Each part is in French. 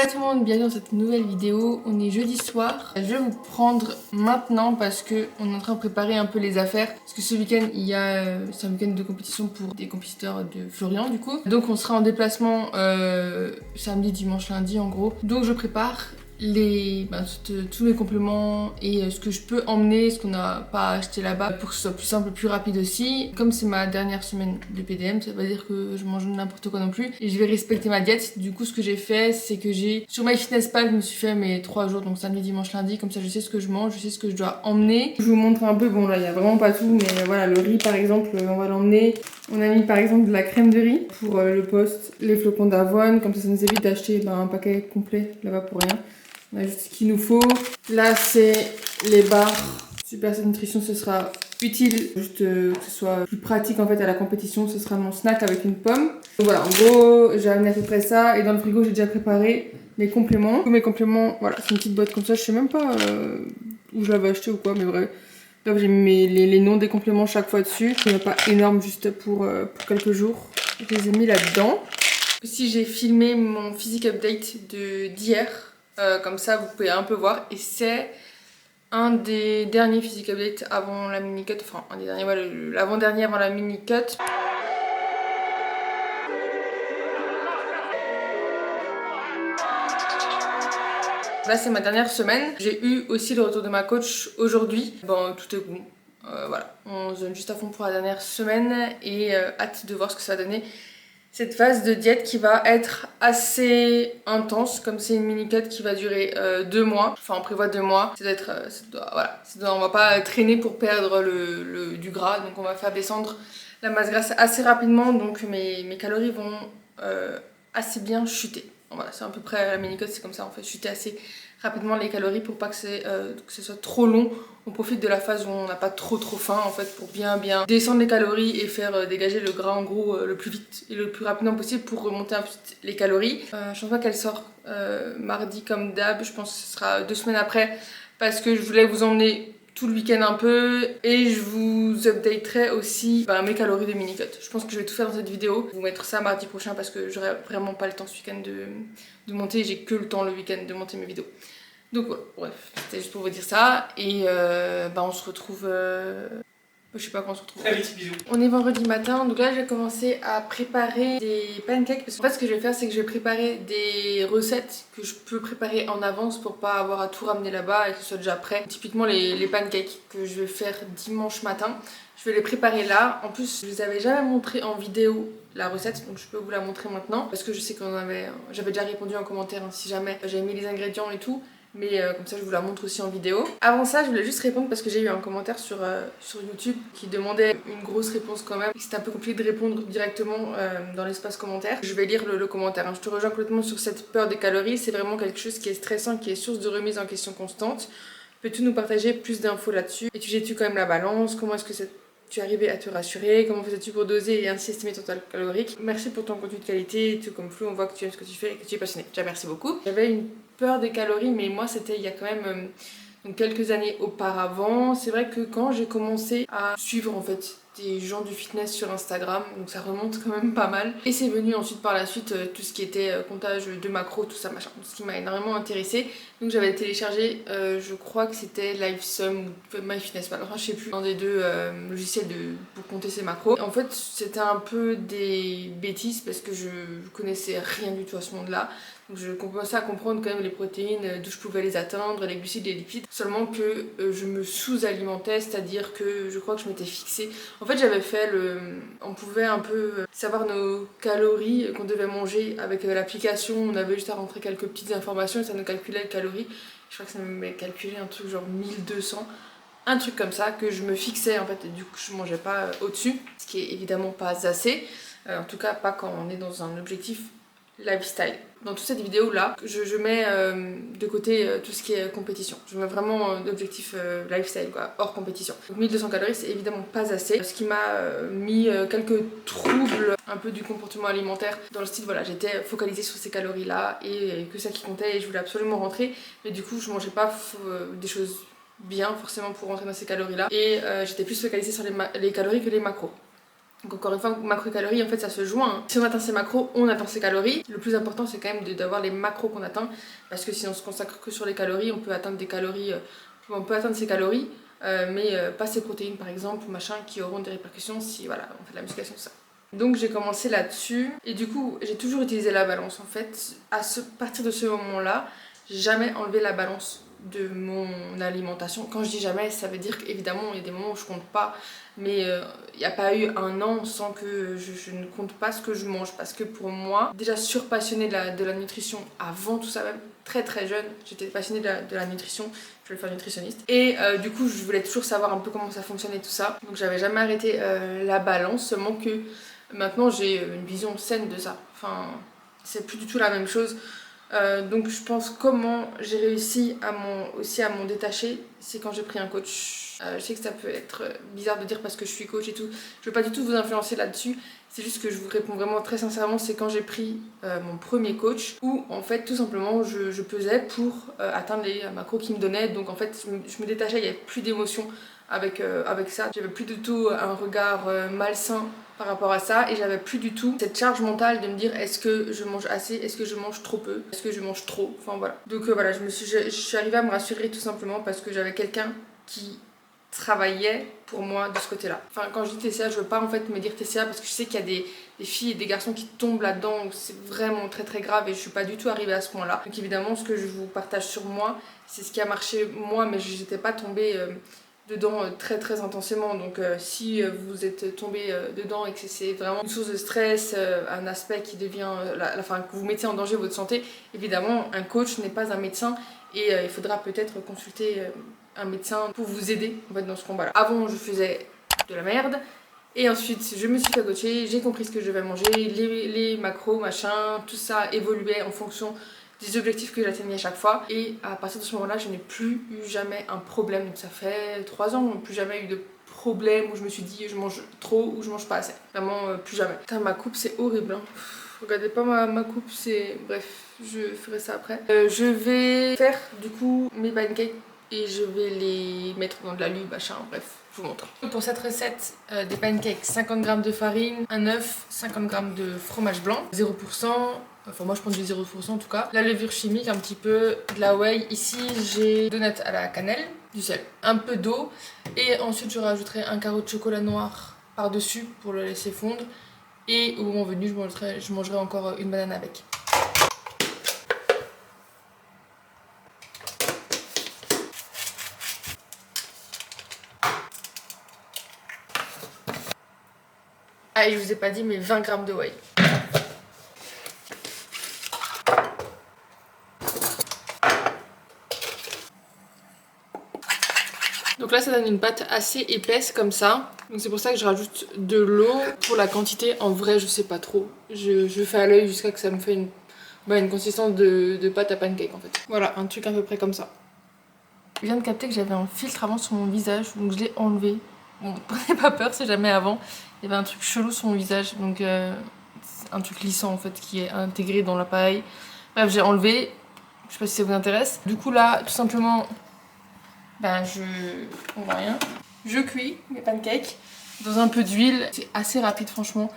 Voilà tout le monde, bienvenue dans cette nouvelle vidéo. On est jeudi soir. Je vais vous prendre maintenant parce que on est en train de préparer un peu les affaires. Parce que ce week-end, c'est un week-end de compétition pour des compétiteurs de Florian du coup. Donc on sera en déplacement samedi, dimanche, lundi en gros. Donc je prépare tous les compléments et ce que je peux emmener, ce qu'on n'a pas acheté là-bas pour que ce soit plus simple, plus rapide aussi. Comme c'est ma dernière semaine de PDM, ça veut pas dire que je mange n'importe quoi non plus et je vais respecter ma diète. Du coup ce que j'ai fait, c'est que sur MyFitnessPal, je me suis fait mes 3 jours, donc samedi, dimanche, lundi, comme ça je sais ce que je mange, je sais ce que je dois emmener. Je vous montre un peu, bon là il y a vraiment pas tout, mais voilà, le riz par exemple, on va l'emmener. On a mis par exemple de la crème de riz pour le post, les flocons d'avoine, comme ça nous évite d'acheter un paquet complet là-bas pour rien. On a juste ce qu'il nous faut. Là, c'est les barres. Super Set Nutrition, ce sera utile. Juste que ce soit plus pratique en fait à la compétition. Ce sera mon snack avec une pomme. Donc voilà, en gros, j'ai amené à peu près ça. Et dans le frigo, j'ai déjà préparé mes compléments. Tous mes compléments, voilà, c'est une petite boîte comme ça. Je sais même pas où je l'avais acheté ou quoi, mais bref. Là, j'ai mis les noms des compléments chaque fois dessus. Il n'y a pas énorme juste pour quelques jours. Je les ai mis là-dedans. Aussi, j'ai filmé mon physique update d'hier. Comme ça vous pouvez un peu voir, et c'est un des derniers physique update avant la mini cut, enfin un des derniers, voilà, l'avant-dernier avant la mini cut. Là c'est ma dernière semaine. J'ai eu aussi le retour de ma coach aujourd'hui. Bon, tout est bon. Voilà, on se donne juste à fond pour la dernière semaine et hâte de voir ce que ça va donner. Cette phase de diète qui va être assez intense, comme c'est une mini-cut qui va durer 2 mois. Enfin, on prévoit 2 mois. Ça doit être, on va pas traîner pour perdre du gras. Donc on va faire descendre la masse grasse assez rapidement. Donc mes calories vont assez bien chuter. Voilà, c'est à peu près la mini-cut, c'est comme ça. On fait chuter assez rapidement les calories pour pas que ce soit trop long. On profite de la phase où on n'a pas trop faim en fait pour bien descendre les calories et faire dégager le gras en gros le plus vite et le plus rapidement possible pour remonter un peu les calories. Je pense pas qu'elle sort mardi comme d'hab, je pense que ce sera 2 semaines après parce que je voulais vous emmener tout le week-end un peu et je vous updaterai aussi mes calories de mini-cut. Je pense que je vais tout faire dans cette vidéo. Je vais vous mettre ça mardi prochain parce que j'aurai vraiment pas le temps ce week-end de monter, j'ai que le temps le week-end de monter mes vidéos. Donc voilà, bref, c'était juste pour vous dire ça. Et on se retrouve... Je sais pas quand on se retrouve. Très vite, bisous. On est vendredi matin, donc là je vais commencer à préparer des pancakes. Parce qu'en fait ce que je vais faire c'est que je vais préparer des recettes que je peux préparer en avance pour pas avoir à tout ramener là-bas et que ce soit déjà prêt. Typiquement les pancakes que je vais faire dimanche matin, je vais les préparer là. En plus je les avais jamais montré en vidéo la recette, donc je peux vous la montrer maintenant. Parce que je sais j'avais déjà répondu en commentaire si jamais j'avais mis les ingrédients et tout. Mais comme ça je vous la montre aussi en vidéo. Avant ça je voulais juste répondre parce que j'ai eu un commentaire sur YouTube qui demandait une grosse réponse quand même. C'était un peu compliqué de répondre directement dans l'espace commentaire. Je vais lire le commentaire, hein. Je te rejoins complètement sur cette peur des calories. C'est vraiment quelque chose qui est stressant, qui est source de remise en question constante. Peux-tu nous partager plus d'infos là-dessus? Étudiais-tu quand même la balance? Comment est-ce que tu arrivais à te rassurer? Comment faisais-tu pour doser et ainsi estimer ton total calorique? Merci pour ton contenu de qualité, tout comme Flou, on voit que tu aimes ce que tu fais et que tu es passionné. Déjà merci beaucoup. J'avais une peur des calories, mais moi c'était il y a quand même donc quelques années auparavant. C'est vrai que quand j'ai commencé à suivre en fait des gens du fitness sur Instagram, donc ça remonte quand même pas mal, et c'est venu ensuite par la suite tout ce qui était comptage de macros, tout ça machin, ce qui m'a énormément intéressée. Donc j'avais téléchargé, je crois que c'était LiveSum ou MyFitnessPal, enfin je sais plus, un des deux logiciels pour compter ses macros. En fait c'était un peu des bêtises parce que je connaissais rien du tout à ce monde-là. Donc je commençais à comprendre quand même les protéines, d'où je pouvais les atteindre, les glucides, les lipides. Seulement que je me sous-alimentais, c'est-à-dire que je crois que je m'étais fixée. En fait j'avais fait on pouvait un peu savoir nos calories qu'on devait manger avec l'application. On avait juste à rentrer quelques petites informations et ça nous calculait les calories. Je crois que ça m'avait calculé un truc genre 1200. Un truc comme ça que je me fixais en fait et du coup je mangeais pas au-dessus. Ce qui est évidemment pas assez. En tout cas pas quand on est dans un objectif lifestyle. Dans toute cette vidéo là, je mets de côté tout ce qui est compétition. Je mets vraiment d'objectif lifestyle quoi, hors compétition. Donc 1200 calories c'est évidemment pas assez. Ce qui m'a mis quelques troubles un peu du comportement alimentaire dans le style voilà, j'étais focalisée sur ces calories là et que ça qui comptait et je voulais absolument rentrer. Mais du coup je mangeais pas des choses bien forcément pour rentrer dans ces calories là et j'étais plus focalisée sur les calories que les macros. Donc encore une fois, macro-calories, en fait ça se joint. Hein. Si on atteint ses macros, on atteint ses calories. Le plus important c'est quand même d'avoir les macros qu'on atteint, parce que si on se consacre que sur les calories, on peut atteindre des calories, on peut atteindre ses calories, mais pas ses protéines par exemple, ou machin, qui auront des répercussions si voilà, on fait de la musculation, tout ça. Donc j'ai commencé là-dessus, et du coup j'ai toujours utilisé la balance en fait. Partir de ce moment-là, j'ai jamais enlevé la balance de mon alimentation. Quand je dis jamais, ça veut dire qu'évidemment il y a des moments où je compte pas, mais il n'y a pas eu un an sans que je ne compte pas ce que je mange, parce que pour moi, déjà surpassionnée de la nutrition avant tout ça, même très très jeune, j'étais passionnée de la nutrition, je voulais faire nutritionniste, et du coup je voulais toujours savoir un peu comment ça fonctionnait tout ça, donc j'avais jamais arrêté la balance, seulement que maintenant j'ai une vision saine de ça, enfin c'est plus du tout la même chose. Donc je pense comment j'ai réussi aussi à m'en détacher, c'est quand j'ai pris un coach. Je sais que ça peut être bizarre de dire parce que je suis coach et tout, je veux pas du tout vous influencer là-dessus, c'est juste que je vous réponds vraiment très sincèrement, c'est quand j'ai pris mon premier coach, où en fait tout simplement je pesais pour atteindre les macros qu'il me donnait, donc en fait je me détachais, il n'y avait plus d'émotion avec ça, j'avais plus du tout un regard malsain par rapport à ça, et j'avais plus du tout cette charge mentale de me dire est-ce que je mange assez, est-ce que je mange trop peu, est-ce que je mange trop, enfin voilà. Donc voilà, je suis arrivée à me rassurer tout simplement parce que j'avais quelqu'un qui travaillait pour moi de ce côté-là. Enfin quand je dis TCA, je veux pas en fait me dire TCA parce que je sais qu'il y a des filles et des garçons qui tombent là-dedans où c'est vraiment très très grave, et je suis pas du tout arrivée à ce point-là. Donc évidemment ce que je vous partage sur moi, c'est ce qui a marché moi, mais je n'étais pas tombée dedans très très intensément, donc si vous êtes tombé dedans et que c'est vraiment une source de stress, un aspect qui devient, enfin que vous mettez en danger votre santé, évidemment un coach n'est pas un médecin, et il faudra peut-être consulter un médecin pour vous aider en fait dans ce combat là. Avant je faisais de la merde, et ensuite je me suis fait coacher, j'ai compris ce que je devais manger, les macros, machin, tout ça évoluait en fonction des objectifs que j'atteignais à chaque fois, et à partir de ce moment-là, je n'ai plus eu jamais un problème. Donc ça fait 3 ans, plus jamais eu de problème où je me suis dit je mange trop ou je mange pas assez. Vraiment plus jamais. Putain, ma coupe c'est horrible. Hein. Regardez pas ma coupe, c'est... Bref, je ferai ça après. Je vais faire du coup mes pancakes et je vais les mettre dans de la lue, machin, bref. Je vous montre. Pour cette recette, des pancakes, 50 g de farine, un œuf, 50 g de fromage blanc, 0%, enfin moi je prends du 0% en tout cas, la levure chimique, un petit peu de la whey. Ici j'ai 2 donuts à la cannelle, du sel, un peu d'eau, et ensuite je rajouterai un carreau de chocolat noir par dessus pour le laisser fondre, et au moment venu je mangerai encore une banane avec. Ah, et je vous ai pas dit, mais 20 g de whey. Donc là ça donne une pâte assez épaisse comme ça, donc c'est pour ça que je rajoute de l'eau. Pour la quantité, en vrai je sais pas trop, je fais à l'œil jusqu'à que ça me fait une consistance de pâte à pancake en fait. Voilà, un truc à peu près comme ça. Je viens de capter que j'avais un filtre avant sur mon visage, donc je l'ai enlevé. Bon, prenez pas peur, c'est jamais avant. Il y avait un truc chelou sur mon visage, donc un truc lissant en fait qui est intégré dans l'appareil. Bref, j'ai enlevé, je sais pas si ça vous intéresse. Du coup là, tout simplement, on voit rien. Je cuis mes pancakes dans un peu d'huile. C'est assez rapide franchement.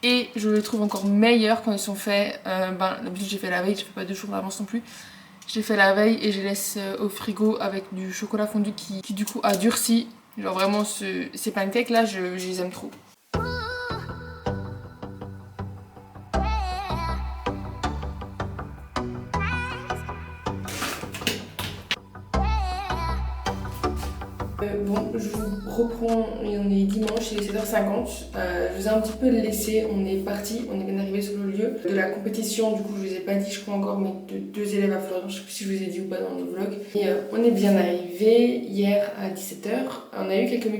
Et je les trouve encore meilleurs quand ils sont faits. D'habitude j'ai fait la veille, je fais pas 2 jours d'avance non plus. Je les fais la veille et je les laisse au frigo avec du chocolat fondu qui du coup a durci. Genre vraiment ces pancakes là, je les aime trop. Bon, je vous reprends, on est dimanche, il est 7h50. Je vous ai un petit peu laissé, on est parti, on est bien arrivé sur le lieu de la compétition. Du coup, je vous ai pas dit, je crois encore, mais de 2 élèves à Florence, je sais plus si je vous ai dit ou pas dans le vlog. Et on est bien arrivé hier à 17h. On a eu quelques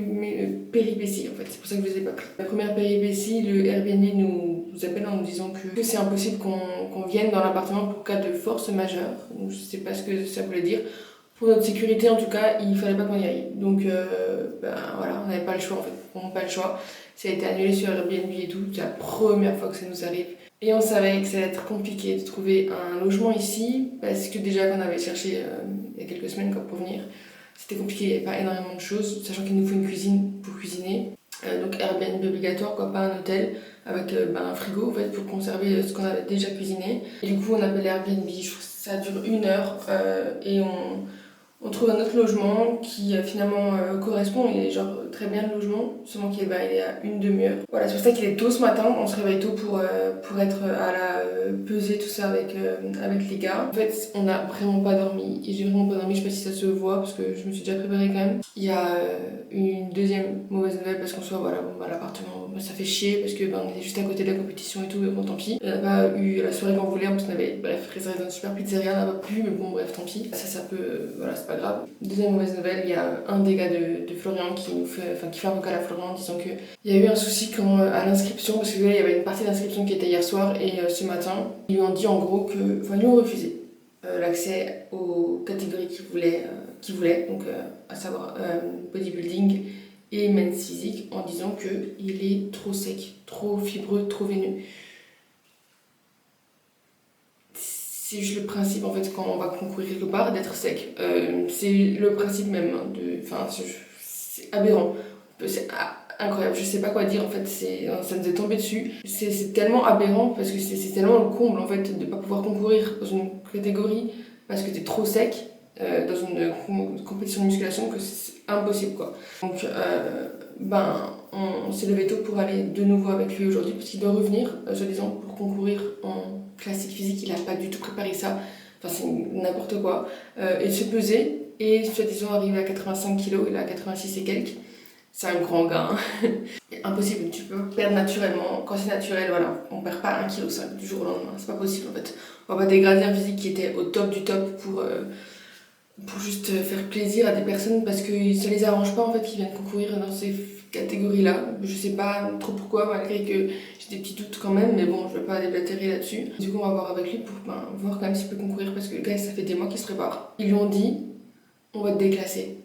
péripéties en fait, c'est pour ça que je vous ai pas pris. La première péripétie, le Airbnb nous appelle en nous disant que c'est impossible qu'on vienne dans l'appartement pour cas de force majeure. Donc, je sais pas ce que ça voulait dire. Pour notre sécurité en tout cas, il fallait pas qu'on y aille. Donc voilà, on n'avait pas le choix en fait. On n'a pas le choix. Ça a été annulé sur Airbnb et tout. C'est la première fois que ça nous arrive. Et on savait que ça allait être compliqué de trouver un logement ici, parce que déjà qu'on avait cherché il y a quelques semaines pour venir, c'était compliqué, il n'y avait pas énormément de choses, sachant qu'il nous faut une cuisine pour cuisiner. Donc Airbnb obligatoire, quoi, pas un hôtel, avec un frigo en fait pour conserver ce qu'on avait déjà cuisiné. Et du coup on appelle Airbnb, je trouve que ça dure 1 heure et on trouve un autre logement qui finalement correspond, il est genre très bien le logement, seulement qu'il il est à une demi-heure. Voilà, c'est pour ça qu'il est tôt ce matin, on se réveille tôt pour être à la pesée, tout ça avec les gars. En fait, on n'a vraiment pas dormi, et j'ai vraiment pas dormi, je sais pas si ça se voit parce que je me suis déjà préparée quand même. Il y a une deuxième mauvaise nouvelle parce qu'en soit, voilà, bon, l'appartement, ça fait chier parce que on était juste à côté de la compétition et tout, mais bon, tant pis. On n'a pas eu la soirée qu'on voulait, parce qu'on avait, bref, réservé dans une super pizzeria, on n'a pas pu, mais bon, bref, tant pis. Ça peut, voilà, c'est pas grave. Deuxième mauvaise nouvelle, il y a un des gars de Florian qui fait un vocal à Florian en disant que il y a eu un souci à l'inscription, parce que là, il y avait une partie d'inscription qui était hier soir et ce matin, ils lui ont dit en gros ils lui ont refusé l'accès aux catégories qu'ils voulaient, donc à savoir bodybuilding et men's physique, en disant qu'il est trop sec, trop fibreux, trop veineux. C'est juste le principe en fait quand on va concourir quelque part d'être sec. C'est le principe même c'est aberrant. C'est incroyable, je sais pas quoi dire en fait, ça nous est tombé dessus. C'est tellement aberrant parce que c'est tellement le comble en fait de pas pouvoir concourir dans une catégorie parce que t'es trop sec dans une compétition de musculation que c'est impossible quoi. Donc on s'est levé tôt pour aller de nouveau avec lui aujourd'hui parce qu'il doit revenir soi-disant pour concourir en classique physique, il a pas du tout préparé ça, enfin c'est n'importe quoi, et se peser et soi-disant arriver à 85 kg, il est à 86 et quelques. C'est un grand gars. Hein. Impossible, tu peux perdre naturellement. Quand c'est naturel, voilà, on perd pas 1,5 kg du jour au lendemain. C'est pas possible en fait. On va pas dégrader un physique qui était au top du top pour juste faire plaisir à des personnes parce que ça les arrange pas en fait qui viennent concourir dans ces catégories-là. Je sais pas trop pourquoi, malgré que j'ai des petits doutes quand même, mais bon, je vais pas déblatérer là-dessus. Du coup, on va voir avec lui pour voir quand même s'il peut concourir parce que le gars, ça fait des mois qu'il se prépare. Ils lui ont dit, on va te déclasser.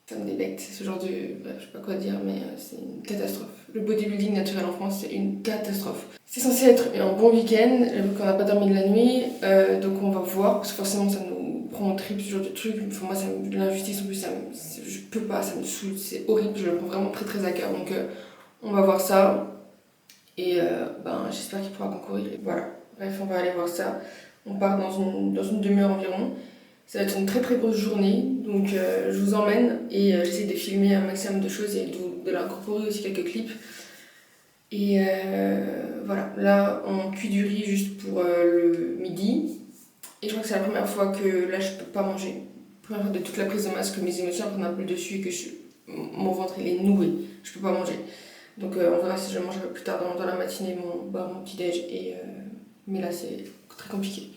Ça me débecte, ce genre de... Bref, je sais pas quoi dire, mais c'est une catastrophe. Le bodybuilding naturel en France, c'est une catastrophe. C'est censé être un bon week-end, vu qu'on n'a pas dormi de la nuit, donc on va voir, parce que forcément ça nous prend en trip, ce genre de truc. Enfin, moi, l'injustice en plus, je peux pas, ça me saoule, c'est horrible, je le prends vraiment très très à cœur. Donc on va voir ça, et j'espère qu'il pourra concourir. Et voilà, bref, on va aller voir ça. On part dans une demi-heure environ. Ça va être une très très grosse journée, donc je vous emmène et j'essaie de filmer un maximum de choses et de l'incorporer aussi quelques clips. Et voilà, là on cuit du riz juste pour le midi. Et je crois que c'est la première fois que là je peux pas manger. Première fois de toute la prise de masse que mes émotions prennent un peu le dessus et que mon ventre il est noué, je peux pas manger. Donc on verra si je mange un peu plus tard dans la matinée mon petit déj. Mais là c'est très compliqué.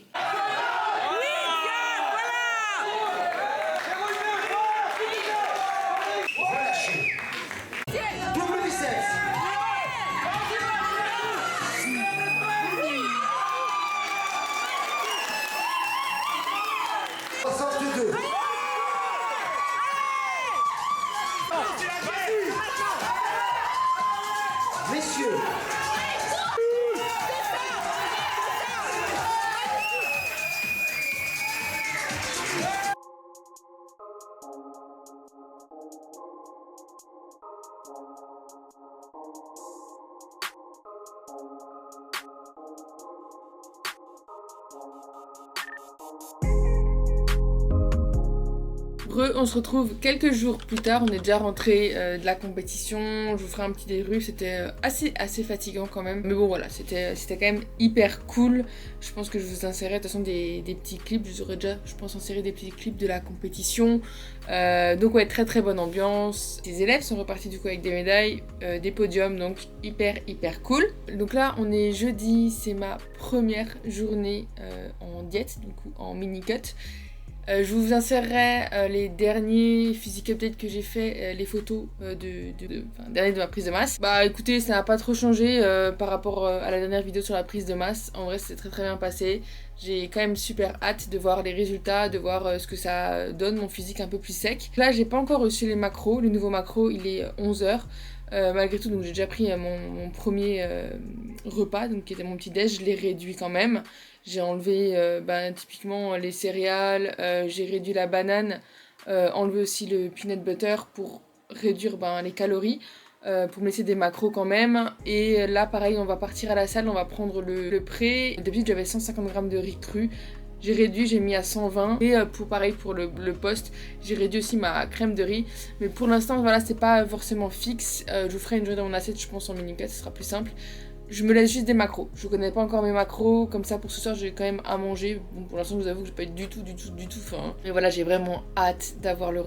Messieurs, On se retrouve quelques jours plus tard, on est déjà rentré de la compétition, je vous ferai un petit débrief, c'était assez fatigant quand même. Mais bon voilà, c'était quand même hyper cool. Je pense que je vous insérerai de toute façon des petits clips, je vous aurais déjà, je pense, inséré des petits clips de la compétition. Donc ouais, très très bonne ambiance. Les élèves sont repartis du coup avec des médailles, des podiums, donc hyper cool. Donc là on est jeudi, c'est ma première journée en diète, du coup en mini-cut. Je vous insérerai les derniers physique update que j'ai fait, les photos dernier de ma prise de masse. Bah écoutez, ça n'a pas trop changé par rapport à la dernière vidéo sur la prise de masse. En vrai, c'est très bien passé. J'ai quand même super hâte de voir les résultats, de voir ce que ça donne, mon physique un peu plus sec. Là, j'ai pas encore reçu les macros. Le nouveau macro, il est 11h. Malgré tout, donc j'ai déjà pris mon premier repas, donc qui était mon petit déj, je l'ai réduit quand même. J'ai enlevé typiquement les céréales, j'ai réduit la banane, enlevé aussi le peanut butter pour réduire les calories. Pour me laisser des macros quand même. Et là pareil, on va partir à la salle, on va prendre le pré. D'habitude j'avais 150 grammes de riz cru. J'ai réduit, j'ai mis à 120. Et pareil pour le post, j'ai réduit aussi ma crème de riz. Mais pour l'instant, voilà, c'est pas forcément fixe. Je vous ferai une journée dans mon assiette, je pense en mini 4, ce sera plus simple. Je me laisse juste des macros. Je connais pas encore mes macros. Comme ça, pour ce soir, j'ai quand même à manger. Bon, pour l'instant, je vous avoue que j'ai pas eu du tout faim. Mais voilà, j'ai vraiment hâte d'avoir le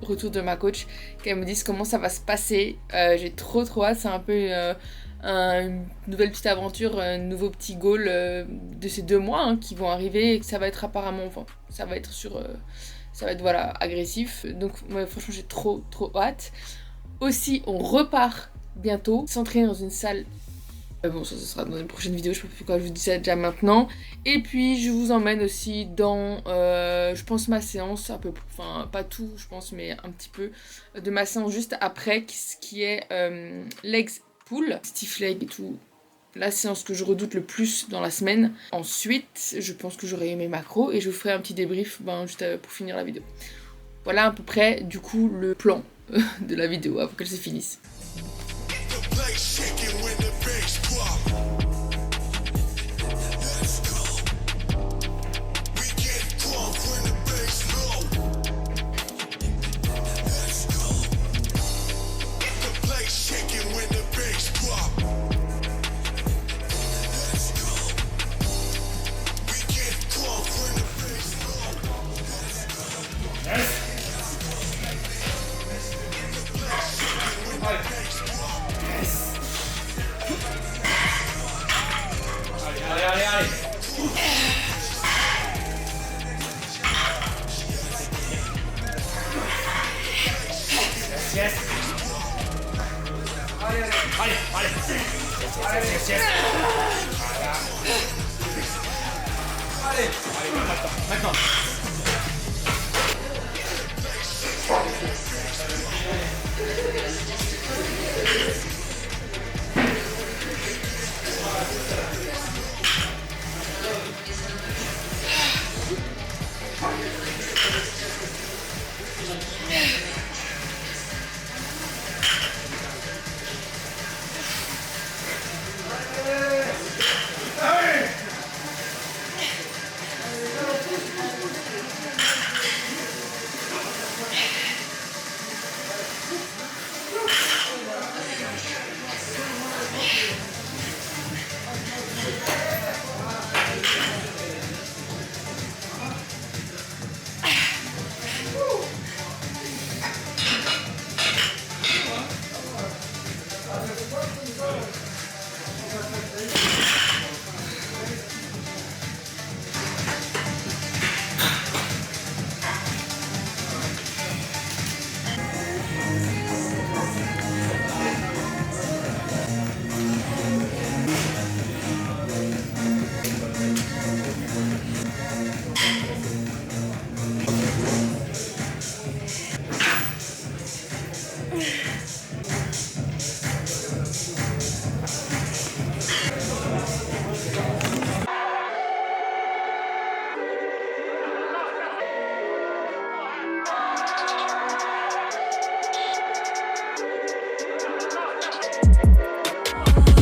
retour de ma coach. Qu'elle me dise comment ça va se passer. J'ai trop hâte. C'est un peu une nouvelle petite aventure, un nouveau petit goal de ces 2 mois qui vont arriver. Et que ça va être apparemment, ça va être voilà, agressif. Donc, franchement, j'ai trop hâte. Aussi, on repart bientôt, s'entraîner dans une salle. Bon, ça sera dans une prochaine vidéo, je sais pas pourquoi je vous dis ça déjà maintenant. Et puis je vous emmène aussi dans, je pense, ma séance, un peu, enfin pas tout je pense, mais un petit peu, de ma séance juste après, qui est legs pull, stiff leg et tout. La séance que je redoute le plus dans la semaine. Ensuite, je pense que j'aurai eu mes macros et je vous ferai un petit débrief juste pour finir la vidéo. Voilà à peu près, du coup, le plan de la vidéo avant qu'elle se finisse. Allez. Yes. Allez. Yes. Allez, maintenant.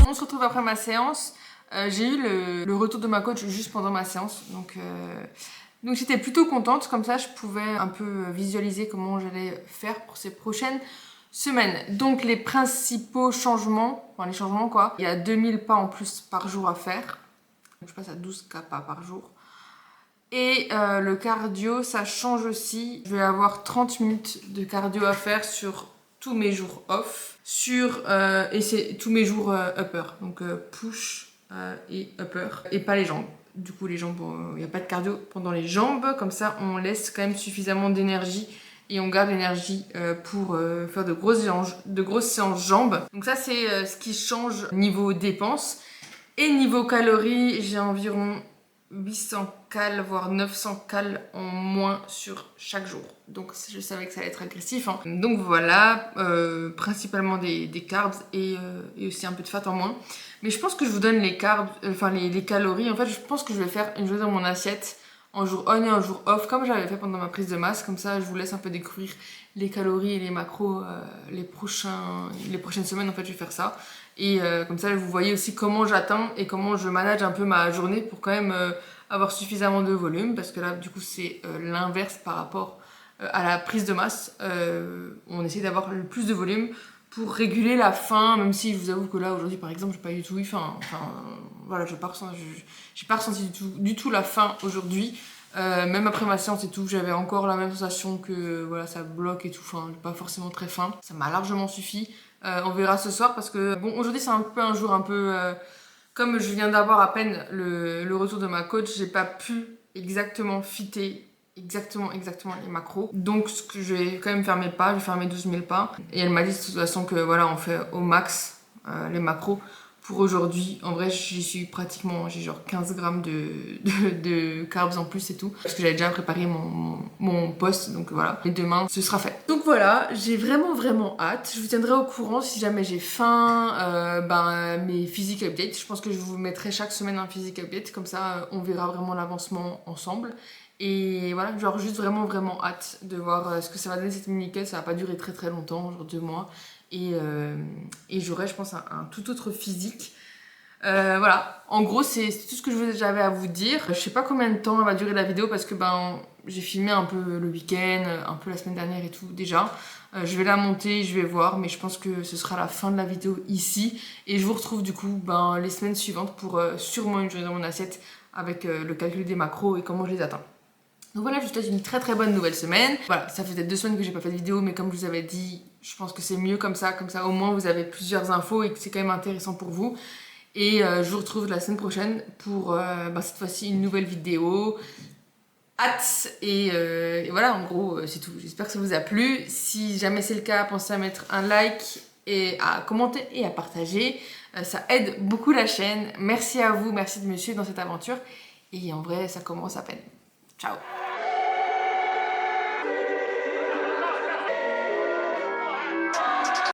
On se retrouve après ma séance. J'ai eu le retour de ma coach juste pendant ma séance. Donc j'étais plutôt contente. Comme ça, je pouvais un peu visualiser comment j'allais faire pour ces prochaines semaines. Donc les principaux changements, enfin les changements quoi. Il y a 2000 pas en plus par jour à faire. Donc, je passe à 12K pas par jour. Et le cardio, ça change aussi. Je vais avoir 30 minutes de cardio à faire sur tous mes jours off. Et c'est tous mes jours upper. Donc push et upper. Et pas les jambes. Du coup, les jambes, il n'y a pas de cardio pendant les jambes. Comme ça, on laisse quand même suffisamment d'énergie. Et on garde l'énergie pour faire de grosses séances jambes. Donc ça, c'est ce qui change niveau dépenses. Et niveau calories, j'ai environ 800 cales, voire 900 cales en moins sur chaque jour. Donc je savais que ça allait être agressif. Donc voilà, principalement des carbs et aussi un peu de fat en moins. Mais je pense que je vous donne les carbs, les calories. En fait, je pense que je vais faire une journée dans mon assiette en jour on et en jour off, comme j'avais fait pendant ma prise de masse. Comme ça, je vous laisse un peu découvrir les calories et les macros les prochaines semaines. En fait, je vais faire ça. Et comme ça, vous voyez aussi comment j'atteins et comment je manage un peu ma journée pour quand même avoir suffisamment de volume. Parce que là, du coup, c'est l'inverse par rapport à la prise de masse. On essaie d'avoir le plus de volume pour réguler la faim, même si je vous avoue que là, aujourd'hui, par exemple, j'ai pas du tout eu faim. Enfin, voilà, j'ai pas ressenti du tout la faim aujourd'hui. Même après ma séance et tout, j'avais encore la même sensation que voilà, ça bloque et tout. Enfin, pas forcément très faim. Ça m'a largement suffi. On verra ce soir parce que, bon, aujourd'hui, c'est un peu un jour un peu... comme je viens d'avoir à peine le retour de ma coach, j'ai pas pu exactement fitter exactement les macros. Donc je vais quand même faire mes pas, je vais faire mes 12 000 pas. Et elle m'a dit de toute façon que voilà, on fait au max les macros pour aujourd'hui. En vrai, j'y suis pratiquement, j'ai genre 15 grammes de carbs en plus et tout. Parce que j'avais déjà préparé mon post, donc voilà. Et demain, ce sera fait. Donc voilà, j'ai vraiment hâte. Je vous tiendrai au courant si jamais j'ai faim, mes physique updates. Je pense que je vous mettrai chaque semaine un physique update. Comme ça, on verra vraiment l'avancement ensemble. Et voilà, genre juste vraiment hâte de voir ce que ça va donner cette mini-cut. Ça va pas durer très longtemps, genre 2 mois. Et j'aurai, je pense, un tout autre physique. Voilà, en gros, c'est tout ce que j'avais à vous dire. Je sais pas combien de temps va durer la vidéo parce que j'ai filmé un peu le week-end, un peu la semaine dernière et tout déjà. Je vais la monter, je vais voir, mais je pense que ce sera la fin de la vidéo ici. Et je vous retrouve du coup les semaines suivantes pour sûrement une journée dans mon assiette avec le calcul des macros et comment je les atteins. Donc voilà, je vous souhaite une très bonne nouvelle semaine. Voilà, ça faisait 2 semaines que j'ai pas fait de vidéo, mais comme je vous avais dit, je pense que c'est mieux comme ça au moins vous avez plusieurs infos et que c'est quand même intéressant pour vous. Et je vous retrouve la semaine prochaine pour cette fois-ci une nouvelle vidéo. Hâte et voilà, en gros c'est tout. J'espère que ça vous a plu. Si jamais c'est le cas, pensez à mettre un like et à commenter et à partager. Ça aide beaucoup la chaîne. Merci à vous, merci de me suivre dans cette aventure. Et en vrai, ça commence à peine. Ciao!